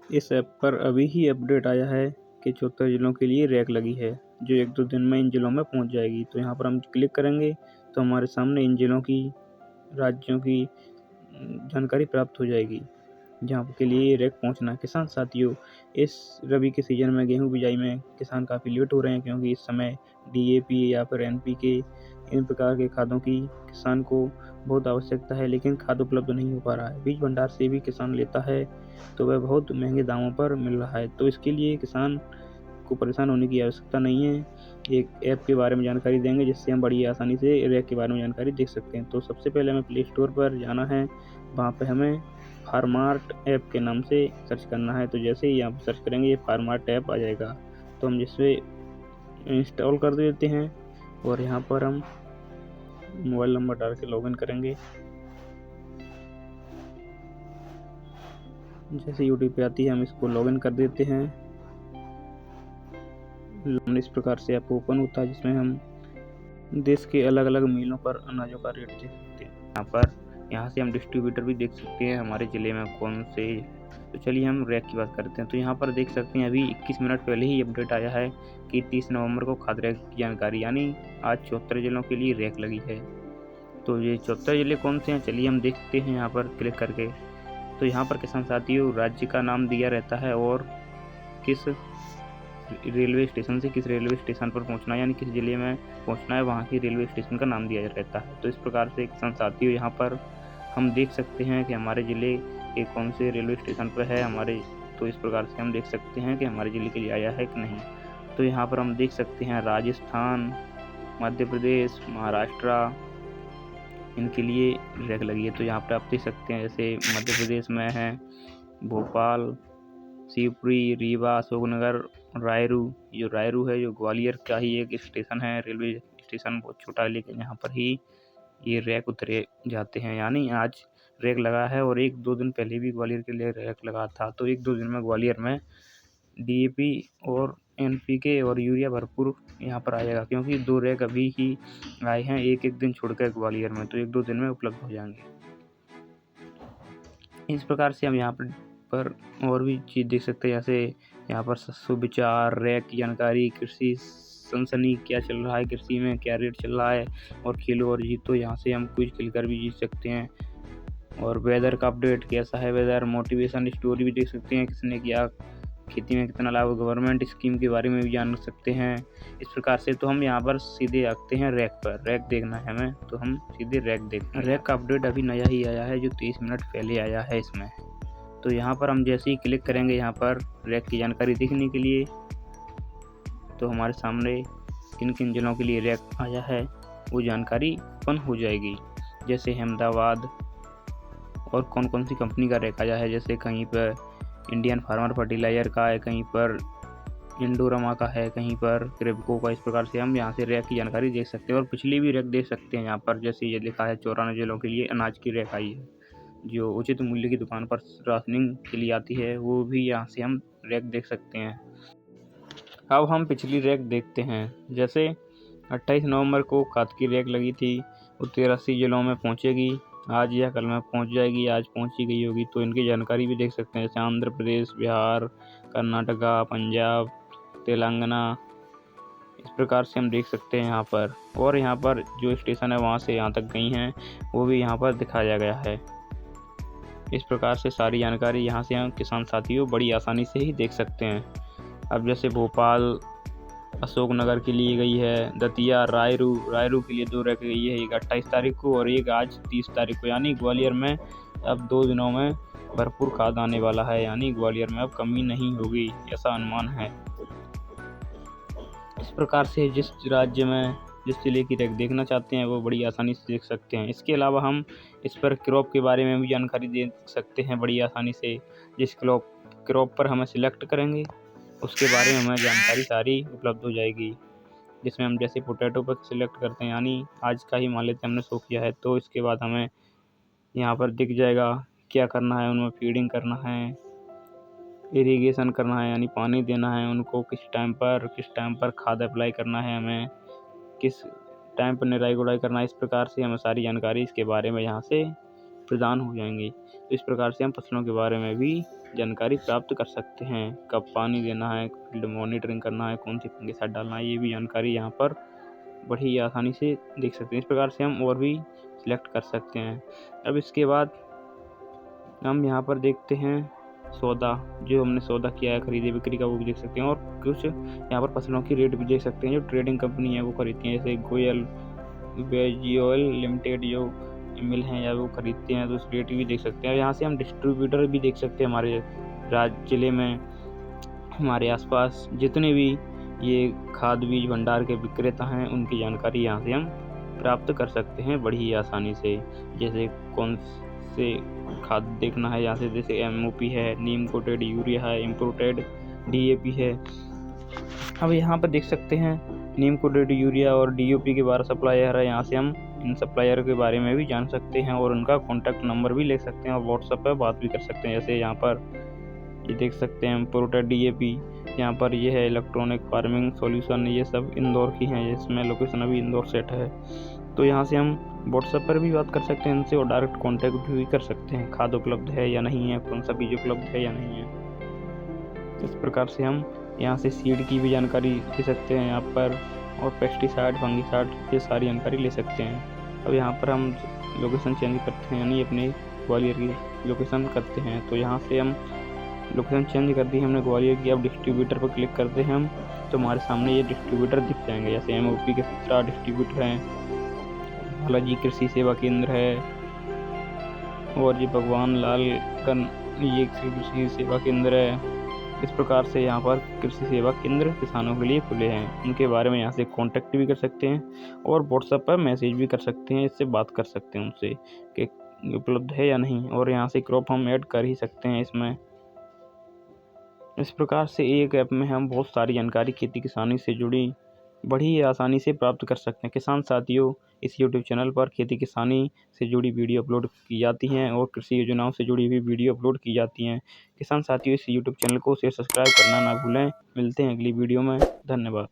इस ऐप पर अभी ही अपडेट आया है कि 74 जिलों के लिए रैक लगी है, जो 1-2 दिन में इन जिलों में पहुंच जाएगी। तो यहाँ पर हम क्लिक करेंगे तो हमारे सामने इन जिलों की, राज्यों की जानकारी प्राप्त हो जाएगी, जहाँ के लिए रैक पहुँचना है। किसान साथियों, इस रबी के सीज़न में गेहूँ बिजाई में किसान काफ़ी लेट हो रहे हैं, क्योंकि इस समय डीएपी या फिर एनपीके इन प्रकार के खादों की किसान को बहुत आवश्यकता है, लेकिन खाद उपलब्ध नहीं हो पा रहा है। बीज भंडार से भी किसान लेता है तो वह बहुत महंगे दामों पर मिल रहा है। तो इसके लिए किसान को परेशान होने की आवश्यकता नहीं है। एक ऐप के बारे में जानकारी देंगे, जिससे हम बड़ी आसानी से रैक के बारे में जानकारी देख सकते हैं। तो सबसे पहले हमें प्ले स्टोर पर जाना है, वहाँ पे हमें फार्मार्ट ऐप के नाम से सर्च करना है। तो जैसे ही यहाँ पर सर्च करेंगे, ये फार्मार्ट ऐप आ जाएगा, तो हम जिससे इंस्टॉल कर देते हैं और यहाँ पर हम मोबाइल नंबर डाल के लॉगिन करेंगे। जैसे ओटीपी आती है, हम इसको लॉगिन कर देते हैं। इस प्रकार से ऐप ओपन होता है, जिसमें हम देश के अलग अलग मिलों पर अनाजों का रेट देख सकते हैं। यहाँ से हम डिस्ट्रीब्यूटर भी देख सकते हैं, हमारे ज़िले में कौन से। तो चलिए हम रैक की बात करते हैं। तो यहाँ पर देख सकते हैं, अभी 21 मिनट पहले ही अपडेट आया है कि 30 नवंबर को खाद रैक की जानकारी, यानी आज 74 जिलों के लिए रैक लगी है। तो ये 74 जिले कौन से हैं, चलिए हम देखते हैं यहाँ पर क्लिक करके। तो यहाँ पर किसान साथियों, राज्य का नाम दिया रहता है और किस रेलवे स्टेशन से किस रेलवे स्टेशन पर पहुंचना है, यानी किस ज़िले में पहुंचना है, वहां की रेलवे स्टेशन का नाम दिया रहता है। तो इस प्रकार से किसान साथियों, यहाँ पर हम देख सकते हैं कि हमारे ज़िले के कौन से रेलवे स्टेशन पर है हमारे। तो इस प्रकार से हम देख सकते हैं कि हमारे ज़िले के लिए आया है कि नहीं। तो यहाँ पर हम देख सकते हैं राजस्थान, मध्य प्रदेश, महाराष्ट्र, इनके लिए रैक लगी है। तो यहाँ पर आप देख सकते हैं, जैसे मध्य प्रदेश में है भोपाल, शिवपुरी, रीवा, अशोकनगर, रायरू। जो रायरू है, जो ग्वालियर का ही एक स्टेशन है, रेलवे स्टेशन बहुत छोटा है, लेकिन यहाँ पर ही ये रैक उतरे जाते हैं। यानी आज रैक लगा है और 1-2 दिन पहले भी ग्वालियर के लिए रैक लगा था। तो 1-2 दिन में ग्वालियर में डीएपी और एनपीके और यूरिया भरपूर यहाँ पर आएगा, क्योंकि 2 रैक अभी ही आए हैं, एक दिन छोड़कर ग्वालियर में। तो 1-2 दिन में उपलब्ध हो जाएंगे। इस प्रकार से हम यहाँ पर और भी चीज़ देख सकते हैं, जैसे यहाँ पर सुविचार, रैक की जानकारी, कृषि सनसनी, क्या चल रहा है कृषि में, क्या रेट चल रहा है, और खेलो और जीतो। यहाँ से हम कुछ खेलकर भी जीत सकते हैं। और वेदर का अपडेट, कैसा है वेदर, मोटिवेशन स्टोरी भी देख सकते हैं, किसने किया, खेती में कितना लाभ, गवर्नमेंट स्कीम के बारे में भी जान सकते हैं। इस प्रकार से तो हम यहाँ पर सीधे आते हैं रैक पर। रैक देखना है हमें, तो हम सीधे रैक देखते हैं। रैक का अपडेट अभी नया ही आया है, जो 30 मिनट पहले आया है इसमें। तो यहाँ पर हम जैसे ही क्लिक करेंगे यहाँ पर रैक की जानकारी देखने के लिए, तो हमारे सामने किन किन जिलों के लिए रैक आया है वो जानकारी ओपन हो जाएगी। जैसे अहमदाबाद और कौन कौन सी कंपनी का रैक आया है, जैसे कहीं पर इंडियन फार्मर फर्टिलाइजर का है, कहीं पर इंडोरमा का है, कहीं पर क्रिप्को का। इस प्रकार से हम यहाँ से रैक की जानकारी देख सकते हैं और पिछली भी रैक देख सकते हैं। यहाँ पर जैसे ये लिखा है 94 जिलों के लिए अनाज की रैक आई है, जो उचित मूल्य की दुकान पर राशनिंग के लिए आती है, वो भी यहाँ से हम रैक देख सकते हैं। अब हम पिछली रैक देखते हैं। जैसे 28 नवंबर को खाद की रैक लगी थी, वो 83 जिलों में पहुँचेगी, आज या कल में पहुँच जाएगी, आज पहुँची गई होगी। तो इनकी जानकारी भी देख सकते हैं, जैसे आंध्र प्रदेश, बिहार, कर्नाटका, पंजाब, तेलंगाना। इस प्रकार से हम देख सकते हैं यहाँ पर। और यहाँ पर जो स्टेशन है वहाँ से यहाँ तक गई हैं, वो भी यहाँ पर दिखाया गया है। इस प्रकार से सारी जानकारी यहाँ से हम किसान साथियों बड़ी आसानी से ही देख सकते हैं। अब जैसे भोपाल, अशोकनगर के लिए गई है, दतिया, रायरू के लिए 2 रैक गई है, एक 28 तारीख को और एक आज 30 तारीख को। यानी ग्वालियर में अब 2 दिनों में भरपूर खाद आने वाला है, यानी ग्वालियर में अब कमी नहीं होगी, ऐसा अनुमान है। इस प्रकार से जिस राज्य में जिस जिले की रैक देखना चाहते हैं वो बड़ी आसानी से देख सकते हैं। इसके अलावा हम इस पर क्रॉप के बारे में भी जानकारी दे सकते हैं बड़ी आसानी से। जिस क्रॉप पर हमें सिलेक्ट करेंगे उसके बारे में हमें जानकारी सारी उपलब्ध हो जाएगी। जिसमें हम जैसे पोटैटो पर सिलेक्ट करते हैं, यानी आज का ही मान लेते हैं हमने शो किया है, तो इसके बाद हमें यहाँ पर दिख जाएगा क्या करना है, उनमें फीडिंग करना है, इरिगेशन करना है, यानी पानी देना है उनको, किस टाइम पर खाद अप्लाई करना है, हमें किस टाइम पर निराई गुड़ाई करना है। इस प्रकार से हमें सारी जानकारी इसके बारे में यहाँ से प्रदान हो जाएंगी। इस प्रकार से हम फसलों के बारे में भी जानकारी प्राप्त कर सकते हैं। कब पानी देना है, फील्ड मॉनिटरिंग करना है, कौन सी फंगिसाइड डालना है, ये भी जानकारी यहाँ पर बड़ी ही आसानी से देख सकते हैं। इस प्रकार से हम और भी सिलेक्ट कर सकते हैं। अब इसके बाद हम यहाँ पर देखते हैं सौदा, जो हमने सौदा किया है खरीदी बिक्री का, वो भी देख सकते हैं। और कुछ यहाँ पर फसलों की रेट भी देख सकते हैं जो ट्रेडिंग कंपनी है वो खरीदती हैं, जैसे गोयल वेजिओल लिमिटेड जो मिल हैं या वो खरीदते हैं, तो उस रेट भी देख सकते हैं। यहाँ से हम डिस्ट्रीब्यूटर भी देख सकते हैं। हमारे जिले में, हमारे आसपास जितने भी ये खाद बीज भंडार के विक्रेता हैं, उनकी जानकारी यहाँ से हम प्राप्त कर सकते हैं बड़ी ही आसानी से। जैसे कौन से खाद देखना है यहाँ से, जैसे MOP है, नीम कोटेड यूरिया है, इम्पोर्टेड DAP है। अब यहाँ पर देख सकते हैं नीम कोटेड यूरिया और DAP के 12 सप्लायर है। यहाँ से हम इन सप्लायर के बारे में भी जान सकते हैं और उनका कॉन्टैक्ट नंबर भी ले सकते हैं और व्हाट्सएप पर बात भी कर सकते हैं। जैसे यहाँ पर ये देख सकते हैं इम्पोर्टेड DAP, यहाँ पर ये है इलेक्ट्रॉनिक फार्मिंग सॉल्यूशन, ये सब इंदौर की हैं, जिसमें लोकेशन अभी इंदौर सेट है। तो यहाँ से हम व्हाट्सएप पर भी बात कर सकते हैं इनसे और डायरेक्ट कॉन्टैक्ट भी कर सकते हैं, खाद उपलब्ध है या नहीं है, कौन सा बीज उपलब्ध है या नहीं है। इस प्रकार से हम यहाँ से सीड की भी जानकारी ले सकते हैं यहाँ पर, और पेस्टिसाइड फंगिसाइड ये सारी जानकारी ले सकते हैं। अब यहाँ पर हम लोकेशन चेंज करते हैं, यानी अपने ग्वालियर की लोकेशन करते हैं। तो यहाँ से हम लोकेशन चेंज कर दी हमने ग्वालियर की। अब डिस्ट्रीब्यूटर पर क्लिक करते हैं हम, तो हमारे सामने ये डिस्ट्रीब्यूटर दिख जाएंगे। जैसे MOP के 17 डिस्ट्रीब्यूटर हैं, बालाजी कृषि सेवा केंद्र है, और ये भगवान लाल ये कृषि सेवा केंद्र है। इस प्रकार से यहाँ पर कृषि सेवा केंद्र किसानों के लिए खुले हैं। उनके बारे में यहाँ से कांटेक्ट भी कर सकते हैं और व्हाट्सएप पर मैसेज भी कर सकते हैं, इससे बात कर सकते हैं उनसे कि उपलब्ध है या नहीं। और यहाँ से क्रॉप हम ऐड कर ही सकते हैं इसमें। इस प्रकार से एक ऐप में हम बहुत सारी जानकारी खेती किसानी से जुड़ी बड़ी आसानी से प्राप्त कर सकते हैं। किसान साथियों, इस YouTube चैनल पर खेती किसानी से जुड़ी वीडियो अपलोड की जाती हैं और कृषि योजनाओं से जुड़ी हुई वीडियो अपलोड की जाती हैं। किसान साथियों, इस YouTube चैनल को शेयर सब्सक्राइब करना ना भूलें। मिलते हैं अगली वीडियो में। धन्यवाद।